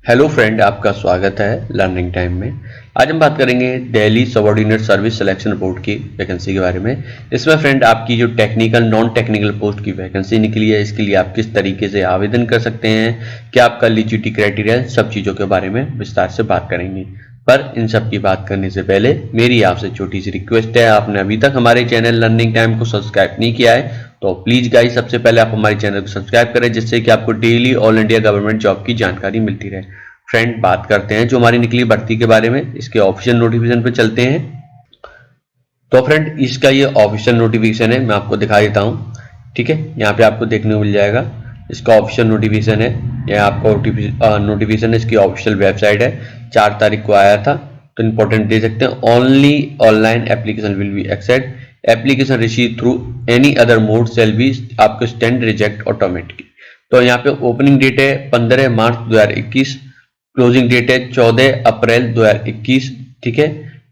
Hello friend, आपका स्वागत है लर्निंग टाइम में। आज हम बात करेंगे Delhi subordinate service selection board की वैकेंसी के बारे में। इसमें फ्रेंड आपकी जो टेक्निकल नॉन टेक्निकल पोस्ट की वैकेंसी निकली है, इसके लिए आप किस तरीके से आवेदन कर सकते हैं, क्या आपका एलिजिबिलिटी क्राइटेरिया, सब चीज़ों के बारे में विस्तार से बात करेंगे। पर इन सब की बात करने से पहले मेरी आपसे छोटी सी रिक्वेस्ट है, आपने अभी तक हमारे चैनल लर्निंग टाइम को सब्सक्राइब नहीं किया है तो प्लीज गाइस सबसे पहले आप हमारे चैनल को सब्सक्राइब करें, जिससे कि आपको daily all India government job की जानकारी मिलती रहे। फ्रेंड, बात करते हैं जो हमारी निकली भर्ती के बारे में। इसके ऑफिशियल नोटिफिकेशन पे चलते हैं। तो फ्रेंड, इसका ये ऑफिशियल नोटिफिकेशन है, मैं आपको दिखा देता हूँ। ठीक है, यहाँ पे आपको देखने को मिल जाएगा। इसका ऑफिशियल नोटिफिकेशन है, यह आपका नोटिफिकेशन है, इसकी ऑफिशियल वेबसाइट है। 4 तारीख को आया था, तो इंपॉर्टेंट दे सकते हैं। Only online application will be accept, application receive through any other mode shall be आपको स्टैंड रिजेक्ट ऑटोमेटिकली। तो यहाँ पे ओपनिंग डेट है 15 मार्च 2021, क्लोजिंग डेट है 14 अप्रैल 2021। ठीक है,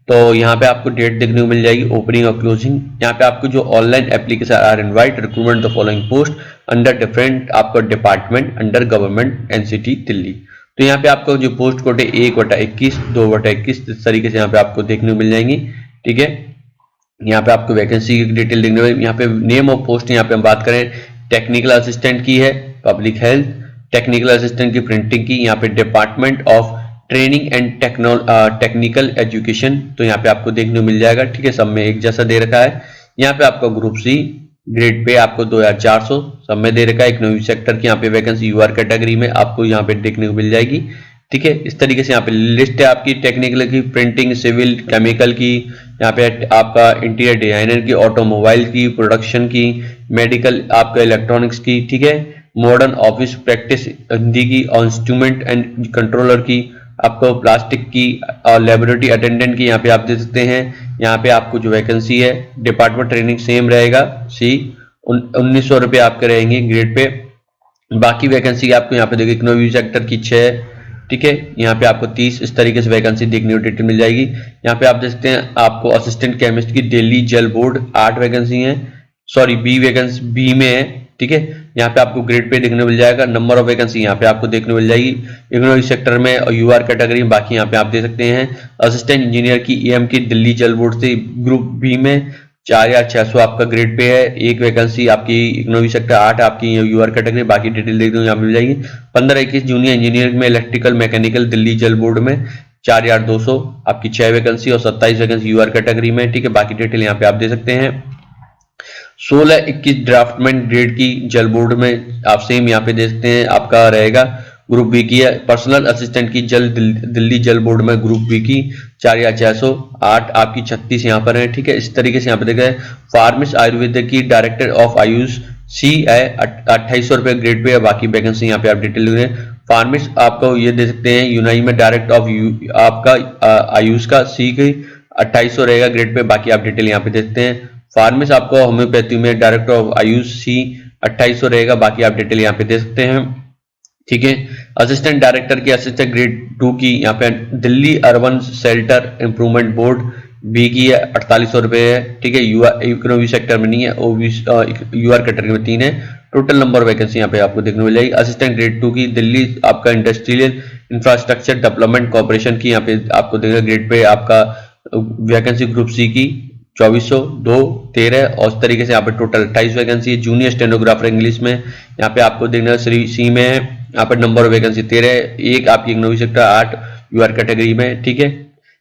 तो यहाँ पे आपको डेट देखने को मिल जाएगी, ओपनिंग और क्लोजिंग। यहाँ पे आपको जो online application are invite recruitment the following post under different आपका department under government NCT Delhi. तो यहाँ पे आपको जो पोस्ट कोड है 1/21, 2/21 इस तरीके से यहाँ पे आपको देखने को मिल जाएंगी। ठीक है, यहाँ पे आपको वैकेंसी की डिटेल देखने को, यहाँ पे नेम ऑफ पोस्ट यहाँ पे हम बात करें टेक्निकल असिस्टेंट की है, पब्लिक हेल्थ, टेक्निकल असिस्टेंट की प्रिंटिंग की, यहाँ पे department of training and technical education, तो यहाँ पे आपको देखने को मिल जाएगा। ठीक है, सब में एक जैसा दे रखा है। यहाँ पे आपका ग्रुप सी ग्रेड पे आपको 2400 सब में दे रखा है। इकोनॉमिक सेक्टर की यहाँ पे वैकेंसी यूआर कैटेगरी में आपको यहाँ पे देखने को मिल जाएगी। ठीक है, इस तरीके से यहाँ पे लिस्ट है आपकी टेक्निकल की, प्रिंटिंग, सिविल, केमिकल की, यहाँ पे आपका इंटीरियर डिजाइनर की, ऑटोमोबाइल की, प्रोडक्शन की, मेडिकल, आपका इलेक्ट्रॉनिक्स की। ठीक है, मॉडर्न ऑफिस प्रैक्टिस हिंदी की, इंस्ट्रूमेंट एंड कंट्रोलर की, आपको प्लास्टिक की और लेबोरेटरी अटेंडेंट की यहाँ पे आप दे सकते हैं। यहाँ पे आपको जो वैकेंसी है डिपार्टमेंट ट्रेनिंग सेम रहेगा, सी 1900 रुपये आपके रहेंगे ग्रेड पे। बाकी वैकेंसी आपको यहाँ पे देखिए इकोनॉमिक सेक्टर की 6। ठीक है, यहाँ पे आपको 30 इस तरीके से वैकेंसी देखने को डिटेल मिल जाएगी। यहाँ पे आप देख सकते हैं आपको असिस्टेंट केमिस्ट की दिल्ली जल बोर्ड 8 वैकेंसी है, सॉरी बी वैकेंसी बी में है। ठीक है, यहाँ पे आपको ग्रेड पे देखने को मिल जाएगा। नंबर ऑफ वैकेंसी यहाँ पे आपको देखने को मिल जाएगी इकोनॉमिक सेक्टर में और यूआर कैटेगरी में। बाकी यहाँ पे आप देख सकते हैं असिस्टेंट इंजीनियर की ईएम की दिल्ली जल बोर्ड से ग्रुप बी में 4600 आपका ग्रेड पे है। एक वैकेंसी आपकी इकोनॉमिक सेक्टर 8 आपकी यूआर कैटेगरी। बाकी डिटेल देखने को यहाँ मिल जाएगी। 15-21 जूनियर इंजीनियर में इलेक्ट्रिकल मैकेनिकल दिल्ली जल बोर्ड में 4200 आपकी 6 वैकेंसी और 27 वैकेंसी यूआर कैटेगरी में। ठीक है, बाकी डिटेल यहाँ पे आप दे सकते हैं। 16-21 ड्राफ्टमैन ग्रेड की जल बोर्ड में आप सेम यहाँ पे दे सकते हैं, आपका रहेगा ग्रुप बी की है। पर्सनल असिस्टेंट की दिल्ली जल बोर्ड में ग्रुप बी की 4608 आपकी 36 यहाँ पर है। ठीक है, इस तरीके से यहाँ पे देखा है। फार्मिस्ट आयुर्वेद की डायरेक्टर ऑफ आयुष सी है 2800 रुपये ग्रेड पे है। बाकी वैकेंसी यहाँ पे आप डिटेल देख रहे हैं। फार्मिस्ट आपको ये दे सकते हैं यूनाई में डायरेक्टर ऑफ आपका आयुष का सी की 2800 रहेगा ग्रेड पे। बाकी आप डिटेल यहाँ पे देखते हैं। फार्मिस्ट आपको होम्योपैथी में डायरेक्टर ऑफ आयुष सी 2800 रहेगा। बाकी आप डिटेल यहाँ पे दे सकते हैं। ठीक है, असिस्टेंट डायरेक्टर की असिस्टेंट ग्रेड 2 की यहाँ पे Delhi urban shelter improvement board बी की है 4800 रुपये है। ठीक है, इकोनॉमिक सेक्टर में नहीं है, यूआर कैटेगरी में 3 है। टोटल नंबर वैकेंसी यहाँ पे आपको देखने को मिल जाएगी। असिस्टेंट ग्रेड 2 की दिल्ली आपका इंडस्ट्रियल इंफ्रास्ट्रक्चर डेवलपमेंट कॉर्पोरेशन की यहाँ पे आपको देखा ग्रेड पे आपका वैकेंसी ग्रुप सी की 2400 2 13 और इस तरीके से यहाँ पे टोटल 28 वैकेंसी है। जूनियर स्टेनोग्राफर इंग्लिश में यहाँ पे आपको देखना सी में है। यहाँ पर नंबर ऑफ वैकेंसी 13 है। एक आपकी इकोनॉमिक सेक्टर 8 यूआर कैटेगरी में। ठीक है,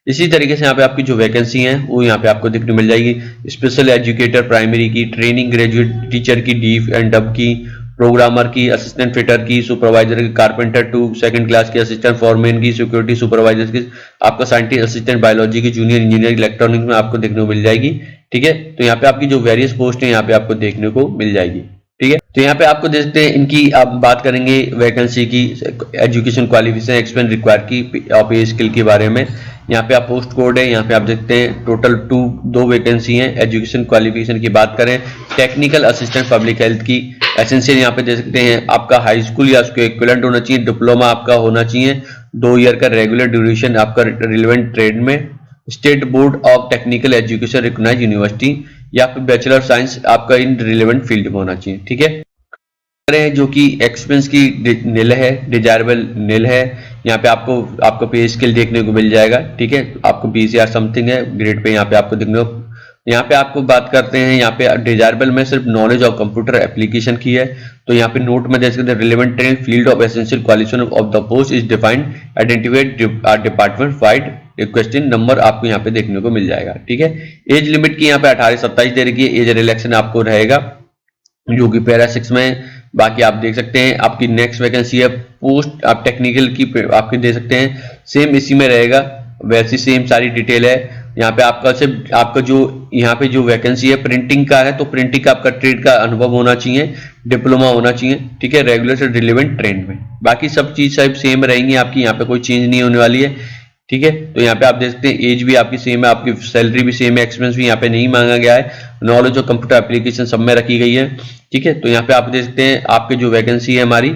इसी तरीके से यहाँ पे आपकी जो वैकेंसी है वो यहाँ पे आपको देखने मिल जाएगी। स्पेशल एजुकेटर प्राइमरी की, ट्रेनिंग ग्रेजुएट टीचर की डी एंड डब की, प्रोग्रामर की, असिस्टेंट फिटर की, सुपरवाइजर की, कारपेंटर 2 सेकंड क्लास की, असिस्टेंट फॉरमैन की, सिक्योरिटी सुपरवाइजर की, आपका साइंटिस्ट असिस्टेंट बायोलॉजी की, जूनियर इंजीनियर इलेक्ट्रॉनिक्स में आपको देखने को मिल जाएगी। ठीक है, तो यहाँ पे आपकी जो वेरियस पोस्ट है यहाँ पे आपको देखने को मिल जाएगी। ठीक है, तो यहाँ पे आपको देखते हैं इनकी आप बात करेंगे वैकेंसी की, एजुकेशन क्वालिफिकेशन एक्सपीरियंस रिक्वायर की और पे स्किल के बारे में। यहाँ पे आप पोस्ट कोड है, यहाँ पे आप देखते हैं टोटल 2 वैकेंसी हैं। एजुकेशन क्वालिफिकेशन की बात करें, टेक्निकल असिस्टेंट पब्लिक हेल्थ की एसेंशियल यहाँ पे दे सकते हैं। आपका हाई स्कूल या उसके इक्विवेलेंट होना चाहिए, डिप्लोमा आपका होना चाहिए, 2 ईयर का रेगुलर ड्यूरेशन आपका रिलेवेंट ट्रेड में, state board of technical education recognised university या फिर बैचलर साइंस आपका इन रिलेवेंट फील्ड में होना चाहिए। ठीक है, जो कि एक्सपेंस की निल है, डिजायरेबल निल है। यहाँ पे आपको पे स्केल देखने को मिल जाएगा, ठीक है। आपको 20,000 समथिंग है ग्रेड पे यहाँ पे आपको देखने को। यहाँ पे आपको बात करते हैं यहाँ पे डिजायरेबल में सिर्फ नॉलेज ऑफ कंप्यूटर एप्लीकेशन की है। तो यहाँ पे नोट में जैसे relevant train field of essential qualification of the post is defined, identified department wide question number आपको यहाँ पे देखने को मिल जाएगा, ठीक है। एज लिमिट की यहाँ पे 18 से 27 दे रखी है। एज रिलैक्सेशन आपको रहेगा जो कि पैरा 6 में। बाकी आप देख सकते हैं आपकी नेक्स्ट वैकेंसी है पोस्ट आप टेक्निकल की आपके दे सकते हैं, सेम इसी में रहेगा, वैसी सेम सारी डिटेल है। यहाँ पे आपका सिर्फ आपका जो यहाँ पे जो वैकेंसी है प्रिंटिंग का है, तो प्रिंटिंग का आपका ट्रेड का अनुभव होना चाहिए, डिप्लोमा होना चाहिए, ठीक है, रेगुलर से रिलेवेंट ट्रेंड में। बाकी सब चीज सब सेम रहेंगी आपकी, यहाँ पे कोई चेंज नहीं होने वाली है, ठीक है। तो यहाँ पे आप देख सकते हैं एज भी आपकी सेम है, आपकी सैलरी भी सेम है, एक्सपीरियंस भी यहाँ पे नहीं मांगा गया है, नॉलेज और कंप्यूटर एप्लीकेशन सब में रखी गई है, ठीक है। तो यहाँ पे आप देख सकते हैं आपके जो वैकेंसी है हमारी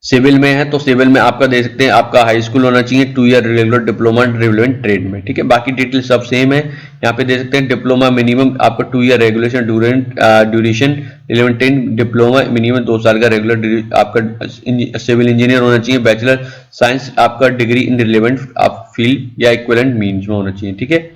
सिविल में है, तो सिविल में आपका देख सकते हैं आपका हाई स्कूल होना चाहिए, 2 year regular diploma relevant trade में, ठीक है। बाकी डिटेल सब सेम है। यहाँ पे देख सकते हैं डिप्लोमा मिनिमम आपका 2 year regulation duration relevant trade, diploma minimum 2 साल का रेगुलर आपका सिविल इंजीनियर होना चाहिए, बैचलर साइंस आपका डिग्री इन रिलेवेंट आप फील्ड या इक्विवेलेंट मीन्स में होना चाहिए, ठीक है।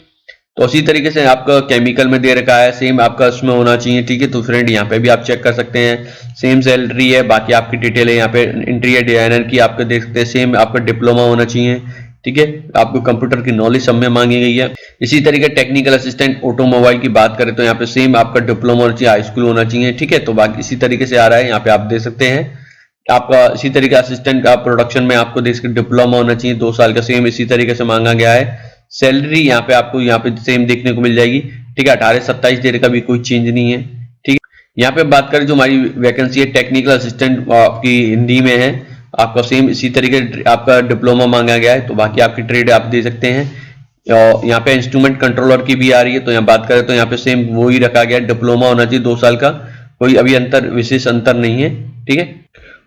तो उसी तरीके से आपका केमिकल में दे रखा है, सेम आपका उसमें होना चाहिए, ठीक है। तो फ्रेंड यहाँ पे भी आप चेक कर सकते हैं, सेम सैलरी है, बाकी आपकी डिटेल है यहाँ पे इंटीरियर डिजाइनर की आपको देख सकते हैं, सेम आपका डिप्लोमा होना चाहिए, ठीक है। आपको कंप्यूटर की नॉलेज सब में मांगी गई है। इसी तरीके टेक्निकल असिस्टेंट ऑटोमोबाइल की बात करें तो यहाँ पे सेम आपका डिप्लोमा होना चाहिए, हाई स्कूल होना चाहिए, ठीक है। तो बाकी इसी तरीके से आ रहा है, यहाँ पे आप देख सकते हैं आपका इसी तरीके असिस्टेंट का प्रोडक्शन में आपको देख सकते डिप्लोमा होना चाहिए, 2 साल का, सेम इसी तरीके से मांगा गया है। सैलरी यहाँ पे आपको यहाँ पे सेम देखने को मिल जाएगी, ठीक है। 18 से 27 देर का भी कोई चेंज नहीं है, ठीक है। यहाँ पे बात करें जो हमारी वैकेंसी है टेक्निकल असिस्टेंट आपकी हिंदी में है, आपका सेम इसी तरीके आपका डिप्लोमा मांगा गया है। तो बाकी आपकी ट्रेड आप दे सकते हैं। और यहाँ पे इंस्ट्रूमेंट कंट्रोलर की भी आ रही है, तो यहाँ बात करें तो यहाँ पे सेम वो ही रखा गया, डिप्लोमा होना चाहिए 2 साल का, कोई अभी विशेष अंतर नहीं है, ठीक है।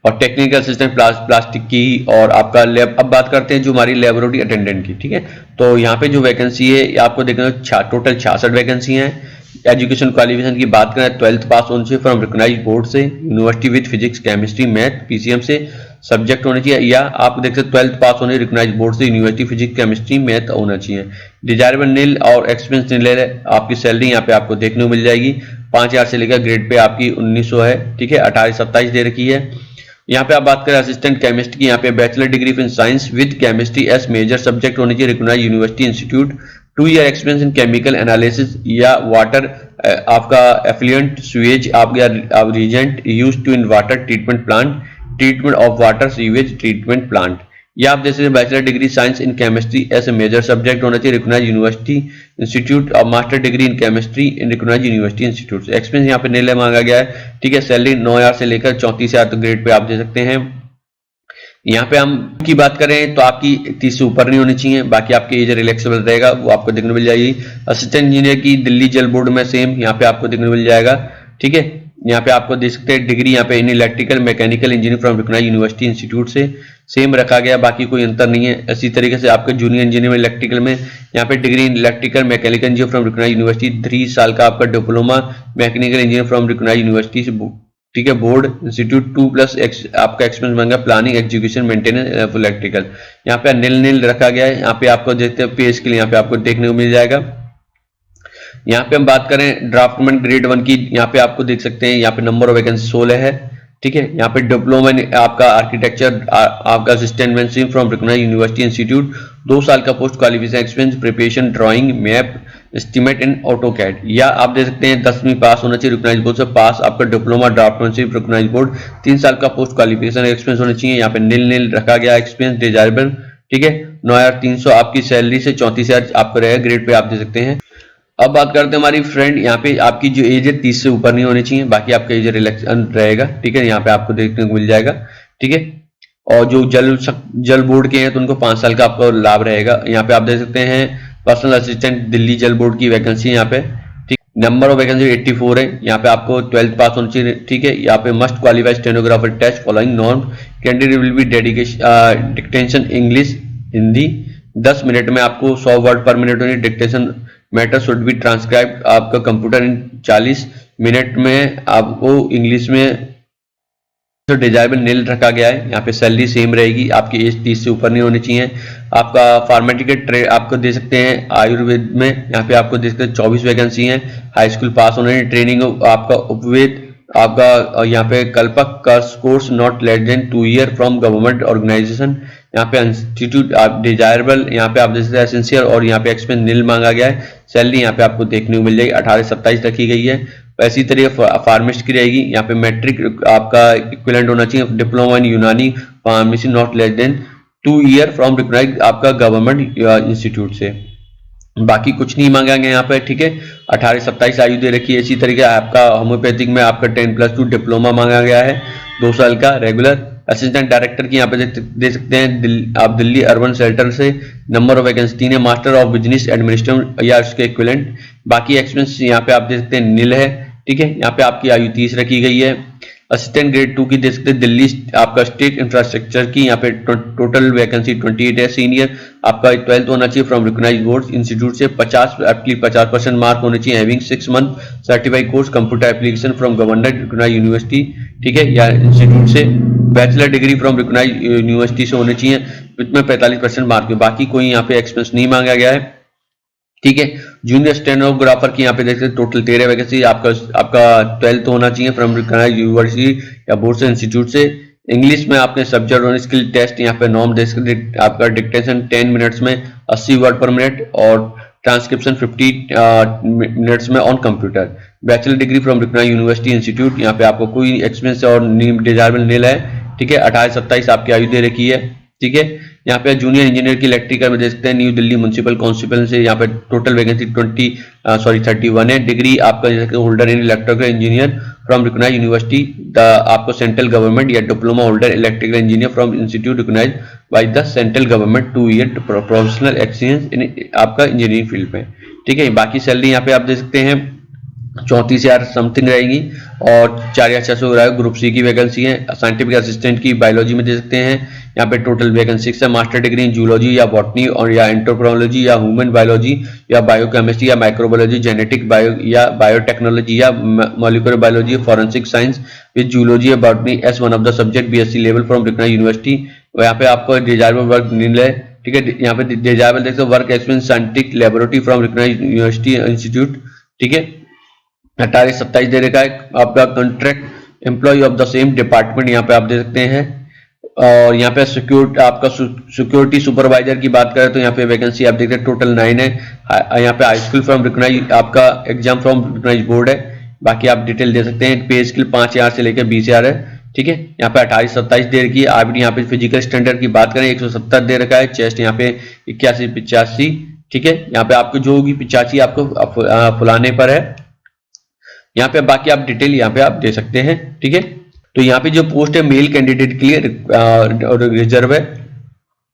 और टेक्निकल असिस्टेंट प्लास्टिक की और आपका लैब। अब बात करते हैं जो हमारी लेबोरेटरी अटेंडेंट की, ठीक है। तो यहाँ पे जो वैकेंसी है आपको देखना टोटल 66 वैकेंसी हैं। एजुकेशन क्वालिफिकेशन की बात करें 12th पास होने चाहिए फ्रॉम रिकॉग्नाइज्ड बोर्ड से, university with physics chemistry math PCM से सब्जेक्ट होने चाहिए, या आप देख सकते 12th पास होने रिकॉग्नाइज्ड बोर्ड से यूनिवर्सिटी फिजिक्स केमिस्ट्री मैथ होना चाहिए। डिजायरेबल नील और एक्सपीरियंस नील है। आपकी सैलरी यहाँ पे आपको देखने को मिल जाएगी 5,000 से लेकर ग्रेड पे आपकी 1900 है, ठीक है। 18 से 27 दे रखी है। यहाँ पे आप बात करें असिस्टेंट केमिस्ट की, यहाँ पे bachelor degree in science with chemistry as major subject होनी चाहिए, recognised university institute, 2 year experience in chemical analysis या वाटर आपका एफ्लुएंट स्यूएज आपका reagent used to in water treatment plant, treatment of water sewage treatment plant, या आप जैसे bachelor degree science in chemistry as a major subject होना चाहिए, recognised university institute, और master degree in chemistry in recognised university institute. Experience यहाँ पे नीले मांगा गया है, ठीक है। सैलरी 9,000 से लेकर 34,000 तक ग्रेड पे आप दे सकते हैं। यहाँ पे हम की बात करें तो आपकी 30 से ऊपर नहीं होनी चाहिए, बाकी आपकी एज रिलैक्सेबल रहेगा, वो आपको देखने को मिल जाएगी। असिस्टेंट इंजीनियर की दिल्ली जल बोर्ड में सेम यहाँ पे आपको देखने को मिल जाएगा, ठीक है। यहाँ पे आपको देख सकते हैं डिग्री यहाँ पे in electrical mechanical engineering from recognised university institute से सेम रखा गया, बाकी कोई अंतर नहीं है। इसी तरीके से आपके जूनियर इंजीनियर में इलेक्ट्रिकल में यहाँ पे degree in electrical mechanical engineer from recognised university, 3 साल का आपका diploma mechanical engineer from recognised university से, ठीक है, बोर्ड इंस्टीट्यूट 2+ आपका एक्सपीरियंस बनेगा प्लानिंग एग्जीक्यूशन मेंटेनेंस इलेक्ट्रिकल। यहाँ पे नील रखा गया है। यहाँ पे आपको देखते हैं पे स्केल यहाँ पे आपको देखने को मिल जाएगा। यहाँ पे हम बात करें ड्राफ्टमैन ग्रेड 1 की, यहाँ पे आपको देख सकते हैं यहाँ पे नंबर ऑफ वैकेंसी 16 है, ठीक है। यहाँ पे डिप्लोमा आपका आर्किटेक्चर आपका assistant from recognised university institute, 2 साल का post qualification experience preparation drawing map estimate in AutoCAD, या आप देख सकते हैं 10वीं पास होना चाहिए रिकॉग्नाइज्ड बोर्ड से, पास आपका डिप्लोमा ड्राफ्टमैनशिप रिकॉग्नाइज्ड बोर्ड, 3 साल का पोस्ट क्वालिफिकेशन एक्सपीरियंस होना चाहिए। यहाँ पे नील रखा गया एक्सपीरियंस डिजायरेबल, ठीक है। 9,300 आपकी सैलरी से 34,000 आपका रहेगा, ग्रेड पे आप दे सकते हैं। अब बात करते हैं हमारी फ्रेंड, यहाँ पे आपकी जो एज है 30 से ऊपर नहीं होनी चाहिए, बाकी आपका एज रिलैक्सन रहेगा, ठीक है। यहाँ पे आपको देखने को मिल जाएगा, ठीक है। और जो जल बोर्ड के हैं तो उनको 5 साल का आपको लाभ रहेगा। यहाँ पे आप देख सकते हैं पर्सनल असिस्टेंट दिल्ली जल बोर्ड की वैकेंसी यहाँ पे, ठीक। नंबर ऑफ वैकेंसी 84 है। यहाँ पे आपको 12th पास होनी चाहिए, ठीक है। यहाँ पे must qualify stenographer test following norm, candidate will be dedication dictation English Hindi 10 minute में आपको 100 वर्ड पर मिनट होनी, dictation matter should be transcribe आपका कंप्यूटर इन 40 मिनट में आपको इंग्लिश में जो डिजायरेबल नील रखा गया है। यहाँ पे सैलरी सेम रहेगी, आपकी एज 30 से ऊपर नहीं होनी चाहिए। आपका फार्मेटी के ट्रेड आपको दे सकते हैं आयुर्वेद में, यहाँ पे आपको दे सकते हैं 24 वैकेंसी हैं। हाई स्कूल पास होने, ट्रेनिंग आपका उपवेद आपका यहाँ पे कल्पक का course not less than 2 year from government organisation. यहाँ पे इंस्टीट्यूट आप डिजायरेबल, यहाँ पे आप देख सकते हैं एसेंशियल, और यहाँ पे एक्सपेंस नील मांगा गया है। सैलरी यहाँ पे आपको देखने को मिल जाएगी 18 से 27 रखी गई है। इसी तरह फार्मेसिस्ट की रहेगी, यहाँ पे मैट्रिक आपका इक्विवेलेंट होना चाहिए, diploma in Unani pharmacy not less than 2 year from recognised आपका गवर्नमेंट इंस्टीट्यूट से। बाकी कुछ नहीं मांगा गया यहाँ पे, ठीक है। 18 से 27 आयु दे रखी है। इसी तरीके आपका होम्योपैथिक में आपका 10+2 डिप्लोमा मांगा गया है, 2 साल का रेगुलर। असिस्टेंट डायरेक्टर की यहाँ पे दे सकते हैं आप दिल्ली अर्बन सेंटर से। नंबर ऑफ वैकेंसी 3 है, मास्टर ऑफ बिजनेस एडमिनिस्ट्रेशन या उसके इक्विवेलेंट। बाकी एक्सपीरियंस यहाँ पे आप देख सकते हैं नील है, ठीक है। यहाँ पे आपकी आयु 30 रखी गई है। असिस्टेंट ग्रेड 2 की देख सकते हैं दिल्ली आपका स्टेट इंफ्रास्ट्रक्चर की, यहाँ पे टोटल वैकेंसी 28 है। सीनियर आपका 12th होना चाहिए फ्रॉम रिकॉग्नाइज्ड बोर्ड इंस्टीट्यूट से। 50% मार्क होने चाहिए। Having 6 month certified course computer application from government recognised university, ठीक है, या इंस्टीट्यूट से। Bachelor degree from recognised university से होनी चाहिए, इसमें 45% मार्क है। बाकी कोई यहाँ पे एक्सपेंस नहीं मांगा गया है, ठीक है। जूनियर स्टेनोग्राफर की यहाँ पे देखते हैं टोटल 13 वैकेंसी। आपका 12th होना चाहिए फ्रॉम रिकॉग्नाइज्ड यूनिवर्सिटी या बोर्ड से इंस्टीट्यूट से। इंग्लिश में आपने सब्जेक्ट और स्किल टेस्ट यहाँ पे नॉर्म दे सकते, आपका डिक्टेशन 10 मिनट्स में 80 वर्ड पर मिनट और ट्रांसक्रिप्शन 50 मिनट्स में on computer. Bachelor degree from recognised university institute, यहाँ पे आपको कोई एक्सपीरियंस और डिजायरेबल नील है, ठीक है। 28 से 27 आपकी आयु दे रखी है, ठीक है। यहाँ पे जूनियर इंजीनियर की इलेक्ट्रिकल में देख सकते हैं न्यू दिल्ली म्युनिसिपल काउंसिल से। यहाँ पे टोटल वैकेंसी 31 है। डिग्री आपका holder in electrical engineer from recognised university आपको सेंट्रल गवर्नमेंट, या diploma holder electrical engineer from institute recognised by the central government 2 year professional experience in आपका इंजीनियरिंग फील्ड में, ठीक है। बाकी सैलरी यहाँ पे आप देख सकते हैं 34,000 समथिंग रहेगी और 4,600 रहा है। ग्रुप सी की वैकेंसी है। साइंटिफिक असिस्टेंट की बायोलॉजी में दे सकते हैं, यहाँ पे टोटल वैकेंसी 6 है। मास्टर डिग्री इन जूलॉजी या बॉटनी और या एंथ्रोपोलॉजी या ह्यूमन बायोलॉजी या बायोकेमिस्ट्री या माइक्रोबायोलॉजी, जेनेटिक बायो या बायोटेक्नोलॉजी या molecular biology, forensic science with zoology या botany as one of the subject BSc level from recognised university. यहाँ पे आपको डिजायरेबल वर्क नील है, ठीक है। यहाँ पे डिजायरेबल देखते हैं work experience scientific laboratory from recognised university institute, ठीक है। 28 से 27 दे रखा है। आपका contract employ of the same department यहाँ पे आप दे सकते हैं। और यहाँ पे सिक्योरिटी सुपरवाइजर की बात करें तो यहाँ पे वैकेंसी आप देखते हैं टोटल 9 है। यहाँ पे हाई स्कूल फ्रॉम रिकॉग्नाइज्ड आपका एग्जाम फ्रॉम रिकॉग्नाइज्ड बोर्ड है। बाकी आप डिटेल दे सकते हैं। पे स्किल 5,000 से लेकर 20,000 है, ठीक है। यहाँ पे 28 से 27 दे रखी है। आप यहाँ पे फिजिकल स्टैंडर्ड की बात करें 170 दे रखा है। चेस्ट यहाँ पे 81-85, ठीक है। यहाँ पे आपको जो होगी 85 आपको फुलाने पर है यहाँ पे। बाकी आप डिटेल यहाँ पे आप दे सकते हैं, ठीक है। तो यहाँ पे जो पोस्ट है मेल कैंडिडेट के लिए रिजर्व है।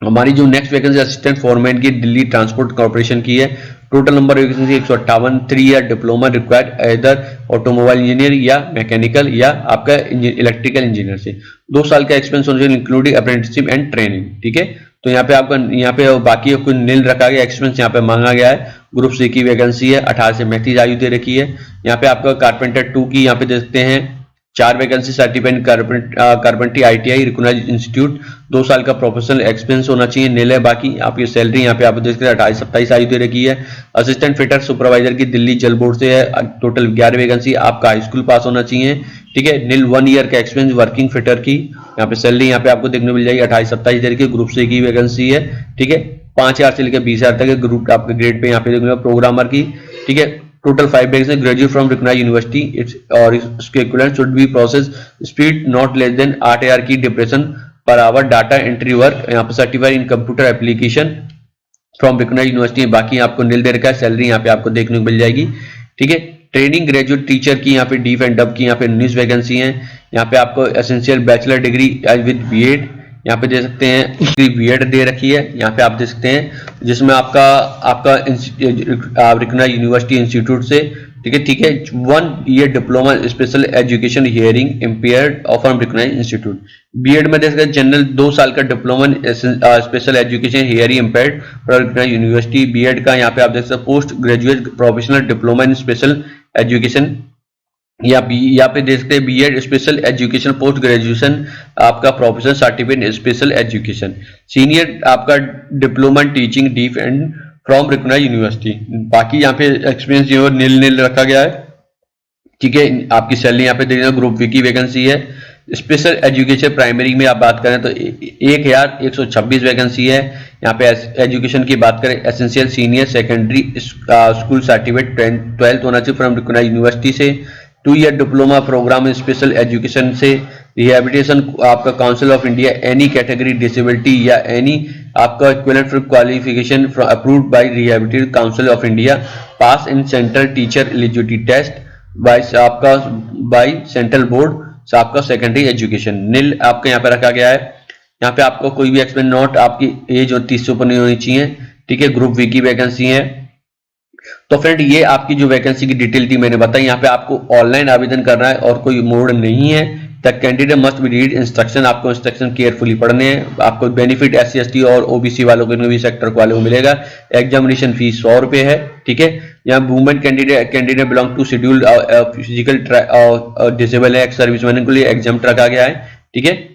हमारी जो नेक्स्ट वैकेंसी असिस्टेंट फॉरमैन की दिल्ली ट्रांसपोर्ट कॉर्पोरेशन की है। Total number vacancy 158। 3 year diploma required इधर ऑटोमोबाइल इंजीनियर या मैकेनिकल या आपका इलेक्ट्रिकल इंजीनियर से। 2 साल का एक्सपीरियंस होना चाहिए इंक्लूडिंग अप्रेंटिसशिप एंड ट्रेनिंग, ठीक है। तो यहाँ पे आपका यहाँ पे बाकी कुछ नील रखा गया, एक्सपीरियंस यहाँ पे मांगा गया है। ग्रुप सी की वैकेंसी है। 18 से 35 आयु दे रखी है। यहाँ पे आपका कारपेंटर 2 की यहाँ पे देखते हैं 4 vacancy certified carpentry ITI recognised institute. 2 साल का प्रोफेशनल एक्सपीरियंस होना चाहिए, नील है। बाकी आपकी सैलरी यहाँ पे आप देखते हैं 28 से 27 आयु दे रखी है। असिस्टेंट फिटर सुपरवाइजर की दिल्ली जल बोर्ड से है। Total 11 vacancy. आपका हाई स्कूल पास होना चाहिए, ठीक है। नील 1 ईयर का एक्सपीरियंस वर्किंग फिटर की। यहाँ पे सैलरी यहाँ पे आपको देखने मिल जाएगी 28 से 27 तरीके। ग्रुप सी की वैकेंसी है, ठीक है। 5,000 से लेकर 20,000 तक ग्रुप आपके ग्रेड पे यहाँ पे देखने प्रोग्रामर की, ठीक है। Total 5 vacancy. Graduate from recognised university its और इसके equivalent should be process speed not less than 8,000 key depression per hour. Data entry work यहाँ पे certified in computer application from recognised university. बाकी आपको नील दे रखा है। सैलरी यहाँ पे आपको देखने को मिल जाएगी, ठीक है। ट्रेनिंग ग्रेजुएट टीचर की यहाँ पे डीफ एंड डब की यहाँ पे 19 वैकेंसी है। यहाँ पे आपको essential bachelor degree with BEd यहाँ पे दे सकते हैं। BEd दे रखी है यहाँ पे आप दे सकते हैं, जिसमें आपका रिकॉग्नाइज्ड यूनिवर्सिटी इंस्टीट्यूट से, ठीक है। 1 year diploma special education hearing impaired from recognised institute. BEd में दे सकते हैं जनरल 2 साल का diploma special education hearing impaired from recognised university. BEd का यहाँ पे आप देख सकते हैं post graduate professional diploma in special education यहाँ पे देख सकते हैं B Ed special education, post graduation आपका professional certificate special education, senior आपका diploma teaching deaf and from recognise university. बाकी यहाँ पे एक्सपीरियंस जो है नील रखा गया है, ठीक है। आपकी सैलरी यहाँ पे देखिए ग्रुप वी की वैकेंसी है। स्पेशल एजुकेशन प्राइमरी में आप बात करें तो 1126 वैकेंसी है। यहाँ पे एजुकेशन की बात करें, essential senior secondary school certificate 12th होना चाहिए फ्रॉम रिकॉग्नाइज यूनिवर्सिटी से, 2 year diploma programme special education से, रिहेबिलिटेशन आपका council of India any category disability या एनी आपका equivalent for qualification approved by rehabilitation council of India, pass in central teacher eligibility test by central board आपका secondary education. नील आपका यहाँ पे रखा गया है। यहाँ पे आपको कोई भी एक्सपेंस नॉट, आपकी एज और 30 से ऊपर नहीं होनी चाहिए, ठीक है। ग्रुप वी की वैकेंसी है। तो फ्रेंड ये आपकी जो वैकेंसी की डिटेल थी मैंने बताई। यहाँ पे आपको ऑनलाइन आवेदन करना है और कोई मोड नहीं है। The candidate must be read instruction, आपको इंस्ट्रक्शन केयरफुली पढ़ने हैं। आपको बेनिफिट SC ST और OBC वालों को भी सेक्टर वालों को मिलेगा। एग्जामिनेशन फीस 100 रुपए है, ठीक है। यहाँ women candidate belong to scheduled physical disable है, एक्स सर्विसमैन के लिए एग्जाम रखा गया है, ठीक है।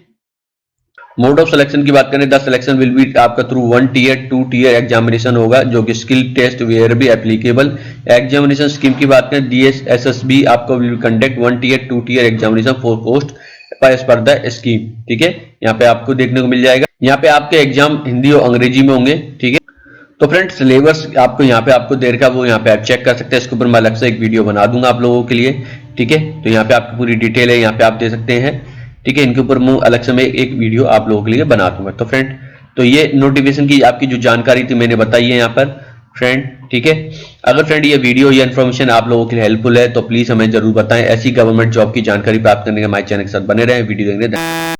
मोड ऑफ सिलेक्शन की बात करें, द सिलेक्शन विल बी आपका थ्रू 1 टीयर 2 टीयर एग्जामिनेशन होगा, जो कि स्किल टेस्ट वेयर भी एप्लीकेबल। एग्जामिनेशन स्कीम की बात करें, DSSSB आपको will conduct 1 tier 2 tier examination for post as per the scheme, ठीक है। यहाँ पे आपको देखने को मिल जाएगा। यहाँ पे आपके एग्जाम हिंदी और अंग्रेजी में होंगे, ठीक है। तो फ्रेंड्स सिलेबस आपको यहाँ पे आपको देर का वो यहाँ पे आप चेक कर सकते हैं। इसके ऊपर मैं अलग से एक वीडियो बना दूंगा आप लोगों के लिए, ठीक है। तो यहाँ पे आपकी पूरी डिटेल है, यहाँ पे आप दे सकते हैं, ठीक है। इनके ऊपर मैं अलग से मैं एक वीडियो आप लोगों के लिए बना दूंगा। तो फ्रेंड तो ये नोटिफिकेशन की आपकी जो जानकारी थी मैंने बताई है यहाँ पर फ्रेंड, ठीक है। अगर फ्रेंड ये वीडियो या इन्फॉर्मेशन आप लोगों के लिए हेल्पफुल है तो प्लीज हमें जरूर बताएं। ऐसी गवर्नमेंट जॉब की जानकारी प्राप्त करने के हमारे चैनल के साथ बने रहें। वीडियो देखने